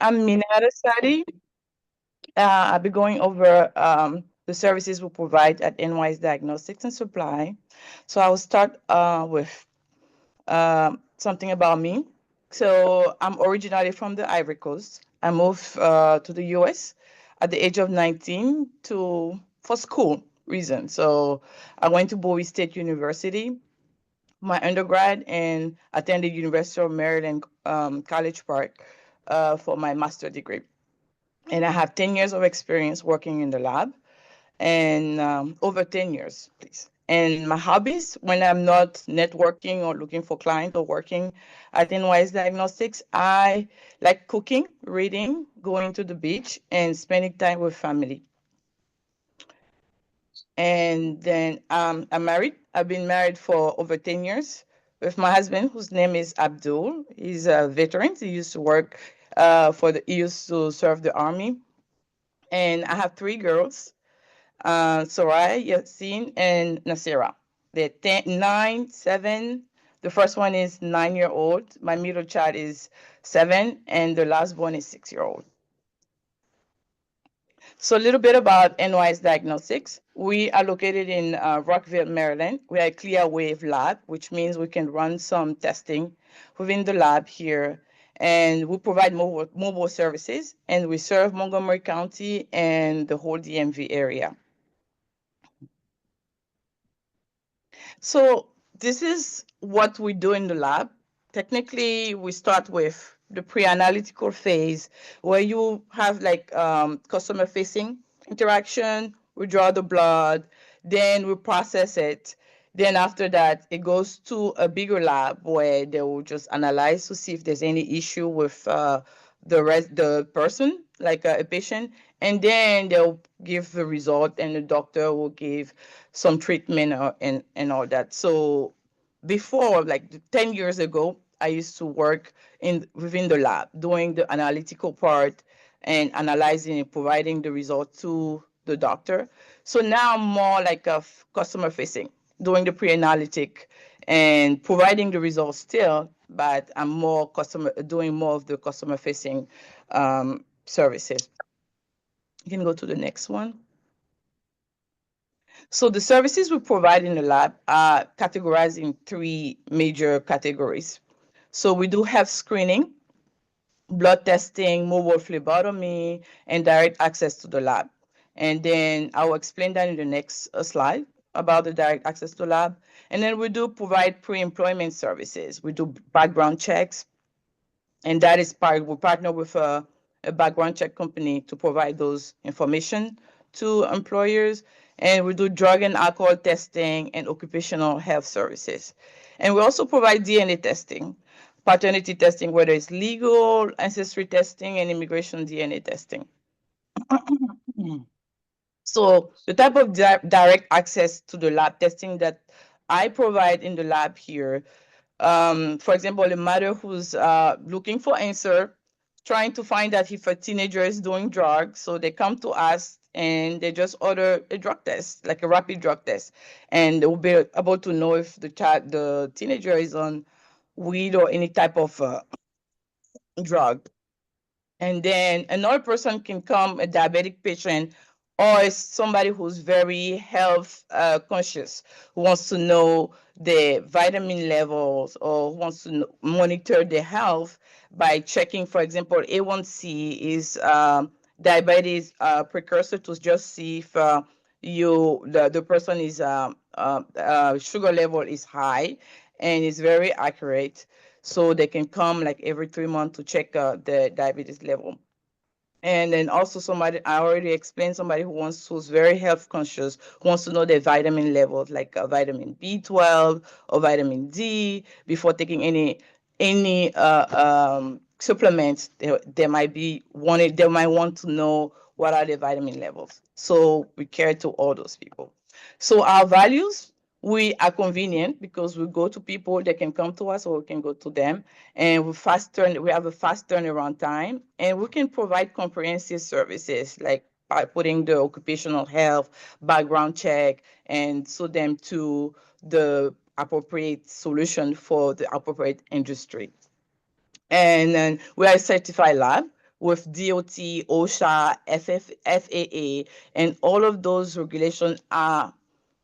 I'm Minata Saddy. I'll be going over the services we provide at NYS Diagnostics and Supply. So I will start with something about me. So I'm originally from the Ivory Coast. I moved to the US at the age of 19 for school reasons. So I went to Bowie State University, my undergrad, and attended University of Maryland College Park for my master degree. And I have 10 years of experience working in the lab and over 10 years, please. And my hobbies, when I'm not networking or looking for clients or working at NYS Diagnostics, I like cooking, reading, going to the beach, and spending time with family. And then I'm married. I've been married for over 10 years with my husband, whose name is Abdul. He's a veteran. He used to work he used to serve the army. And I have three girls, Soraya, Yasin, and Nasira. They're 10, 9, 7. The first one is 9-year-old. My middle child is 7, and the last one is 6-year-old. So a little bit about NYS Diagnostics. We are located in Rockville, Maryland. We are a clear wave lab, which means we can run some testing within the lab here. And we provide mobile services, and we serve Montgomery County and the whole DMV area. So this is what we do in the lab. Technically, we start with the pre-analytical phase where you have like customer-facing interaction. We draw the blood, then we process it. Then after that, it goes to a bigger lab where they will just analyze to see if there's any issue with the person, like a patient, and then they'll give the result, and the doctor will give some treatment and all that. So before, like 10 years ago, I used to work within the lab doing the analytical part and analyzing and providing the result to the doctor. So now I'm more like a customer facing, doing the pre-analytic and providing the results still, but I'm doing more of the customer facing services. You can go to the next one. So the services we provide in the lab are categorized in three major categories. So we do have screening, blood testing, mobile phlebotomy, and direct access to the lab. And then I'll explain that in the next slide about the direct access to lab. And then we do provide pre-employment services. We do background checks, and that is we partner with a background check company to provide those information to employers. And we do drug and alcohol testing and occupational health services. And we also provide DNA testing, paternity testing, whether it's legal, ancestry testing, and immigration DNA testing. So the type of direct access to the lab testing that I provide in the lab here, for example, a mother who's looking for answer, trying to find out if a teenager is doing drugs, so they come to us and they just order a drug test, like a rapid drug test, and they will be able to know if the teenager is on weed or any type of drug. And then another person can come, a diabetic patient, or somebody who's very health conscious, who wants to know the vitamin levels or wants to monitor their health by checking, for example, A1C is diabetes precursor to just see if the person is sugar level is high, and it's very accurate. So they can come like every 3 months to check the diabetes level. And then also I already explained, somebody who's very health conscious, wants to know their vitamin levels, like vitamin B12 or vitamin D before taking any supplements. They might want to know what are their vitamin levels. So we care to all those people. So our values, we are convenient because we go to people, they can come to us or we can go to them, and we have a fast turnaround time, and we can provide comprehensive services like by putting the occupational health background check and so them to the appropriate solution for the appropriate industry. And then we are a certified lab. with DOT, OSHA, FAA, and all of those regulations are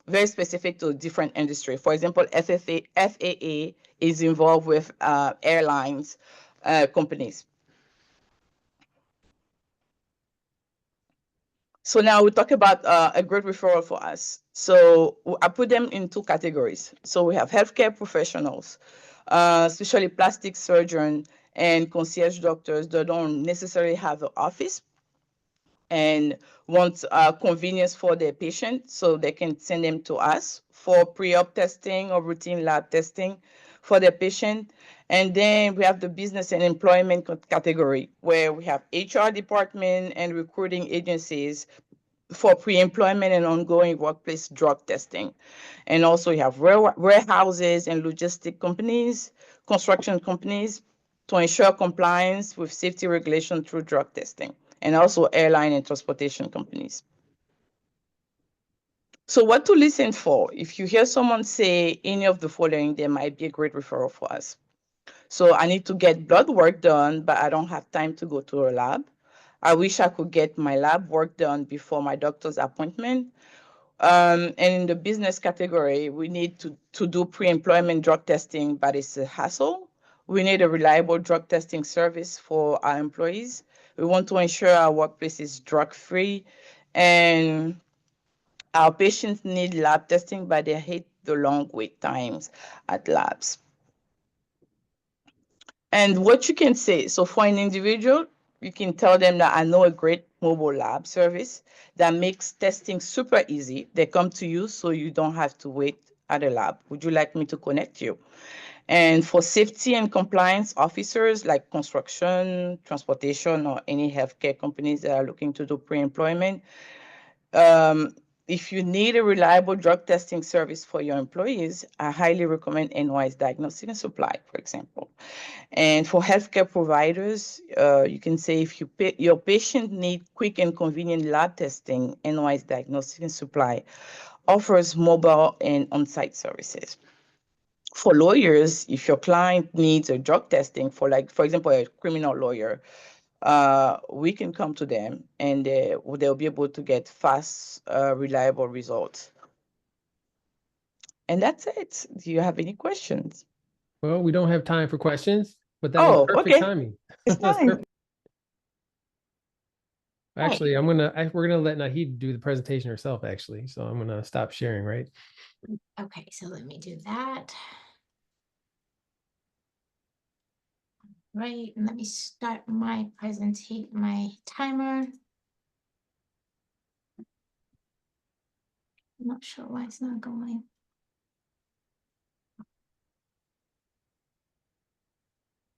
very specific to different industry. For example, FAA is involved with airlines companies. So now we talk about a great referral for us. So I put them in two categories. So we have healthcare professionals, especially plastic surgeon and concierge doctors that don't necessarily have an office and want convenience for their patient, so they can send them to us for pre-op testing or routine lab testing for their patient. And then we have the business and employment category, where we have HR department and recruiting agencies for pre-employment and ongoing workplace drug testing. And also you have warehouses and logistic companies, construction companies, to ensure compliance with safety regulation through drug testing, and also airline and transportation companies. So what to listen for? If you hear someone say any of the following, there might be a great referral for us. So I need to get blood work done, but I don't have time to go to a lab. I wish I could get my lab work done before my doctor's appointment. And in the business category, we need to do pre-employment drug testing, but it's a hassle. We need a reliable drug testing service for our employees. We want to ensure our workplace is drug-free, and our patients need lab testing, but they hate the long wait times at labs. And what you can say, so for an individual, you can tell them that I know a great mobile lab service that makes testing super easy. They come to you so you don't have to wait at a lab. Would you like me to connect you? And for safety and compliance officers like construction, transportation, or any healthcare companies that are looking to do pre-employment, if you need a reliable drug testing service for your employees, I highly recommend NYS Diagnostic and Supply, for example. And for healthcare providers, you can say if your patient need quick and convenient lab testing, NYS Diagnostic and Supply offers mobile and on-site services. For lawyers, if your client needs a drug testing for example, a criminal lawyer, we can come to them and they'll be able to get fast, reliable results. And that's it. Do you have any questions? Well, we don't have time for questions, but that was perfect timing. It's fine. Actually, we're gonna let Nahid do the presentation herself, actually. So I'm gonna stop sharing, right? Okay, so let me do that. Right, and let me start my presentation, my timer. I'm not sure why it's not going.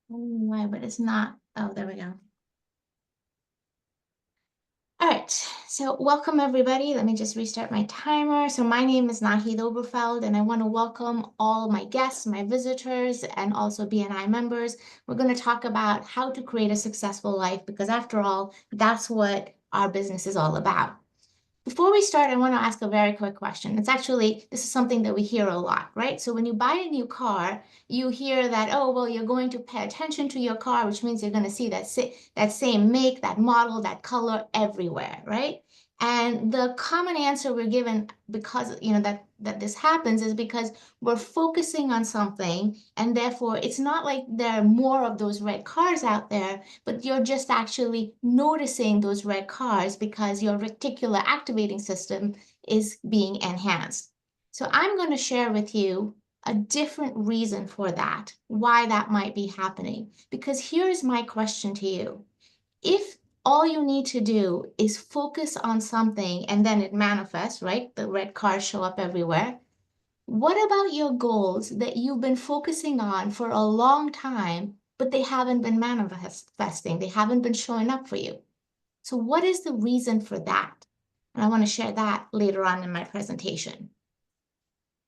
Why, but it's not. Oh, there we go. All right, so welcome everybody. Let me just restart my timer. So my name is Nahid Oberfeld, and I want to welcome all my guests, my visitors, and also BNI members. We're going to talk about how to create a successful life, because after all, that's what our business is all about. Before we start, I want to ask a very quick question. This is something that we hear a lot, right? So when you buy a new car, you hear that, oh, well, you're going to pay attention to your car, which means you're going to see that same make, that model, that color everywhere, right? And the common answer we're given, because that this happens, is because we're focusing on something, and therefore it's not like there are more of those red cars out there, but you're just actually noticing those red cars because your reticular activating system is being enhanced. So I'm going to share with you a different reason for that, why that might be happening. Because here's my question to you. If all you need to do is focus on something and then it manifests, right? The red cars show up everywhere. What about your goals that you've been focusing on for a long time, but they haven't been manifesting? They haven't been showing up for you. So what is the reason for that? And I want to share that later on in my presentation.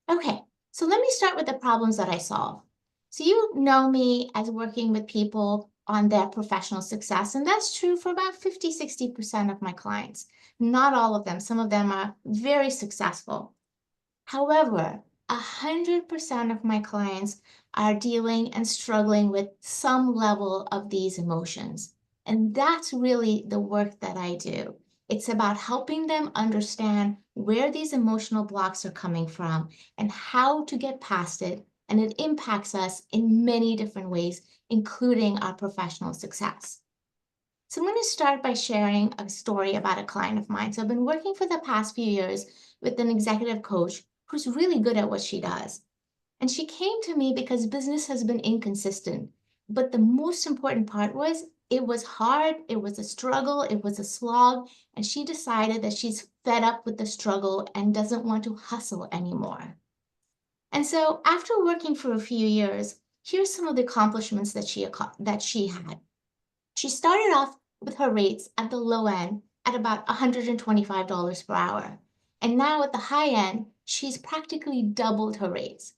Okay, so let me start with the problems that I solve. So you know me as working with people on their professional success, and that's true for about 50–60% of my clients. Not all of them. Some of them are very successful. However, 100% of my clients are dealing and struggling with some level of these emotions. And that's really the work that I do. It's about helping them understand where these emotional blocks are coming from and how to get past it. And it impacts us in many different ways, including our professional success. So I'm going to start by sharing a story about a client of mine. So I've been working for the past few years with an executive coach who's really good at what she does. And she came to me because business has been inconsistent. But the most important part was it was hard, it was a struggle, it was a slog, and she decided that she's fed up with the struggle and doesn't want to hustle anymore. And so after working for a few years, here's some of the accomplishments that she had. She started off with her rates at the low end at about $125 per hour. And now at the high end, she's practically doubled her rates.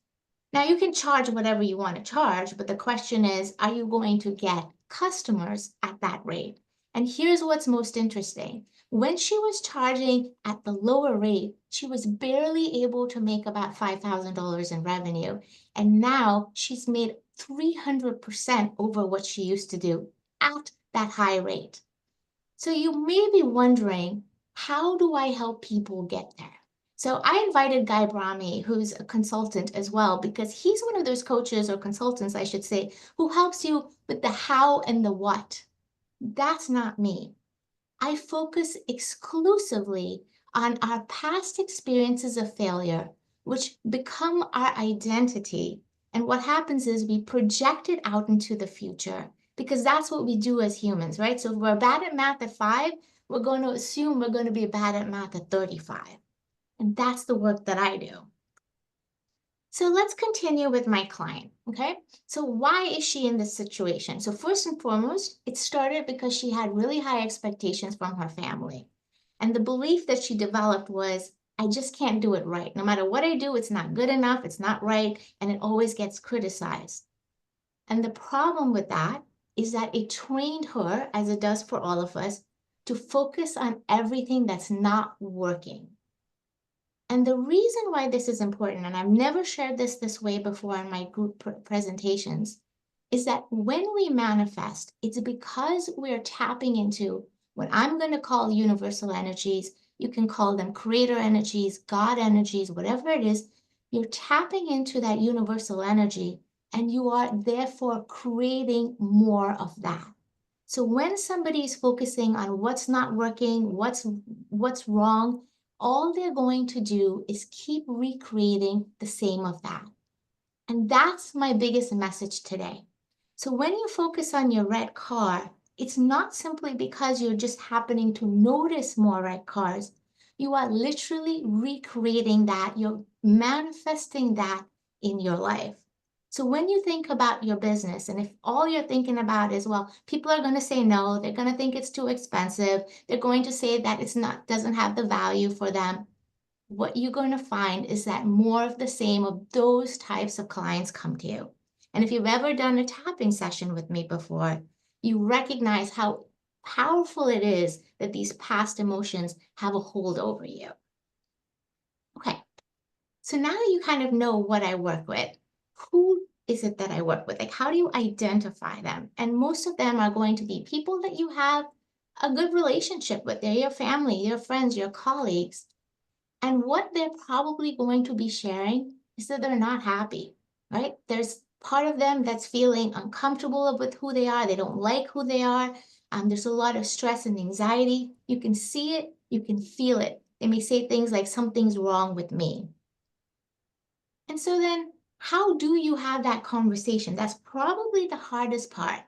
Now you can charge whatever you want to charge, but the question is, are you going to get customers at that rate? And here's what's most interesting. When she was charging at the lower rate, she was barely able to make about $5,000 in revenue. And now she's made 300% over what she used to do at that high rate. So you may be wondering, how do I help people get there? So I invited Guy Brahmi, who's a consultant as well, because he's one of those coaches or consultants, I should say, who helps you with the how and the what. That's not me. I focus exclusively on our past experiences of failure, which become our identity. And what happens is we project it out into the future, because that's what we do as humans, right? So if we're bad at math at 5, we're going to assume we're going to be bad at math at 35. And that's the work that I do. So let's continue with my client, okay? So why is she in this situation? So first and foremost, it started because she had really high expectations from her family. And the belief that she developed was, I just can't do it right. No matter what I do, it's not good enough, it's not right, and it always gets criticized. And the problem with that is that it trained her, as it does for all of us, to focus on everything that's not working. And the reason why this is important, and I've never shared this way before in my group presentations, is that when we manifest, it's because we're tapping into what I'm going to call universal energies. You can call them creator energies, God energies, whatever it is. You're tapping into that universal energy, and you are therefore creating more of that. So when somebody is focusing on what's not working, what's wrong, all they're going to do is keep recreating the same of that. And that's my biggest message today. So when you focus on your red car, it's not simply because you're just happening to notice more red cars. You are literally recreating that. You're manifesting that in your life. So when you think about your business, and if all you're thinking about is, well, people are going to say no, they're going to think it's too expensive, they're going to say that doesn't have the value for them, what you're going to find is that more of the same of those types of clients come to you. And if you've ever done a tapping session with me before, you recognize how powerful it is that these past emotions have a hold over you. Okay, so now that you kind of know what I work with, who is it that I work with? Like, how do you identify them? And most of them are going to be people that you have a good relationship with. They're your family, your friends, your colleagues. And what they're probably going to be sharing is that they're not happy, right? There's part of them that's feeling uncomfortable with who they are. They don't like who they are. There's a lot of stress and anxiety. You can see it. You can feel it. They may say things like, something's wrong with me. And so then how do you have that conversation? That's probably the hardest part.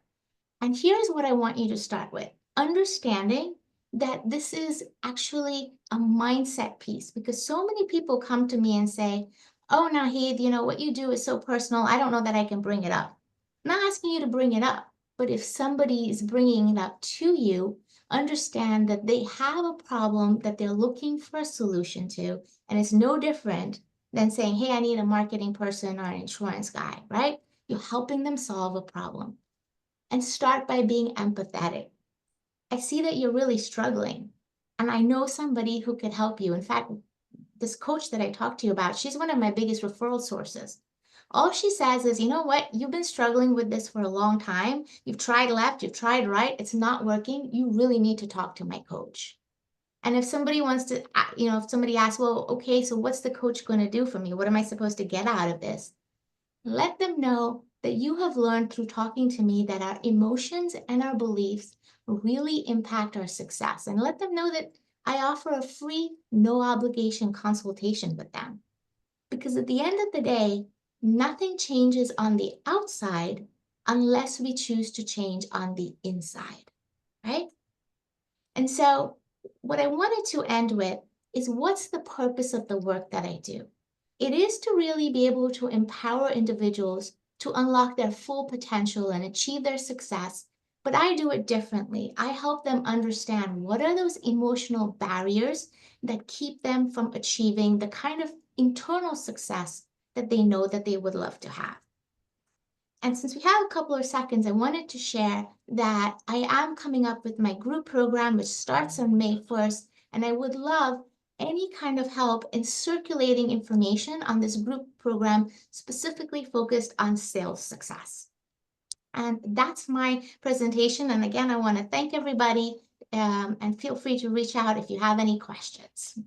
And here's what I want you to start with. Understanding that this is actually a mindset piece, because so many people come to me and say, oh, Naheed, what you do is so personal. I don't know that I can bring it up. I'm not asking you to bring it up, but if somebody is bringing it up to you, understand that they have a problem that they're looking for a solution to, and it's no different than saying, hey, I need a marketing person or an insurance guy, right? You're helping them solve a problem. And start by being empathetic. I see that you're really struggling, and I know somebody who could help you. In fact, this coach that I talked to you about, she's one of my biggest referral sources. All she says is, you know what? You've been struggling with this for a long time. You've tried left, you've tried right. It's not working. You really need to talk to my coach. And if somebody wants to, if somebody asks, well, okay, so what's the coach going to do for me? What am I supposed to get out of this? Let them know that you have learned through talking to me that our emotions and our beliefs really impact our success. And let them know that I offer a free, no obligation consultation with them. Because at the end of the day, nothing changes on the outside unless we choose to change on the inside, right? And so what I wanted to end with is, what's the purpose of the work that I do? It is to really be able to empower individuals to unlock their full potential and achieve their success, but I do it differently. I help them understand what are those emotional barriers that keep them from achieving the kind of internal success that they know that they would love to have. And since we have a couple of seconds, I wanted to share that I am coming up with my group program, which starts on May 1st, and I would love any kind of help in circulating information on this group program specifically focused on sales success. And that's my presentation. And again, I want to thank everybody, and feel free to reach out if you have any questions.